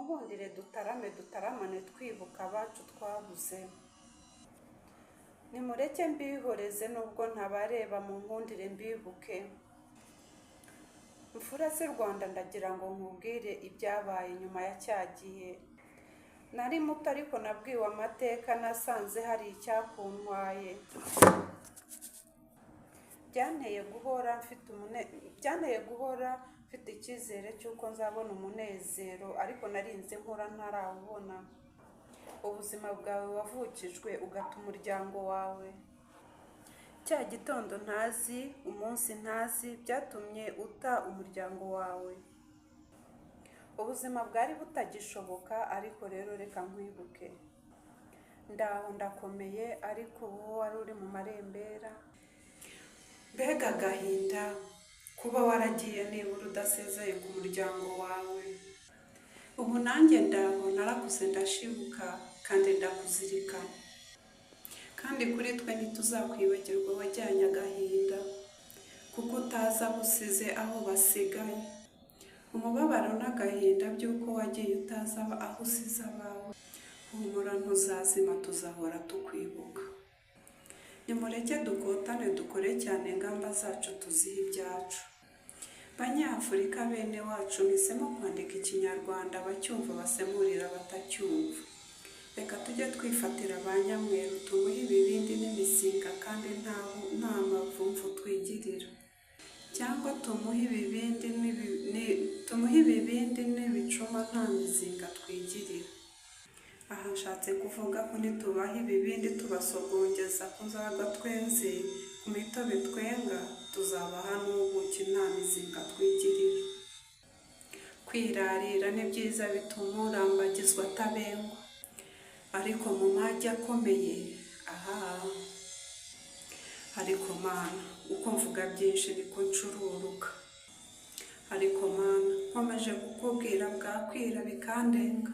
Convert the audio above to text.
munkundire dutaramane twibuka abacu twabuze. Nimureke mbihoreze nubwo ntabareba, munkundire mbibuke. Mfura z'u Rwanda ndagira ngo nkubwire ibyabaye nyuma ya cyagiye. Nari muto ariko nabwiwe amateka, nasanze hari icyakuntwaye. Byanteye guhora mfite icyizere cy'uko nzabona umunezero, ariko narinze nkora ntarawubona. Ubuzima bwawe wavukijwe ugata umuryango wawe. Cya gitondo ntazi, umunsi ntazi, byatumye uta umuryango wawe. Ubuzima bwari butagishoboka, ariko rero reka nkwibuke. Ndaho ndakomeye, ariko wowe wari uri mu marembera. Mbega agahinda kuba waragiye nibura udasezeye ku muryango wawe. Ubu nanjye ndaho narakuze ndashibuka kandi ndakuzirikana. Kandi kuri twe ntituzakwibagirwa wajyanye agahinda, kuko utazi abo usize aho basigaye. Umubabaro n'agahinda by'uko wagiye utazi aho usize abawe. Humura ntuzazima, tuzahora tukwibuka. Nimureke dukotane dukore cyane, ingamba zacu tuzihe ibyacu. Banyafurika bene wacu, mpisemo kwandika Ikinyarwanda, abacyumva basemurira batacyumva. Reka tujye twifatira abanyamweru, tumuhe ibibindi n'imizinga kandi nta mavumvu twigirira. Cyangwa tumuhe ibibindi n'ibicuma nta mizinga twigirira. Aha nshatse kuvuga ko nitubaha ibibindi tubasogongeza ku nzaga twenze, ku mitobe twenga, tuzabaha n'ubuki nta mizinga twigirira. Kwirarira ni byiza, bituma urambagizwa atabengwa, ariko mu magi akomeye, ariko mana, uko mvuga byinshi niko ncururuka. Ariko mana, nkomeje kukubwira bwakwira bikandenga.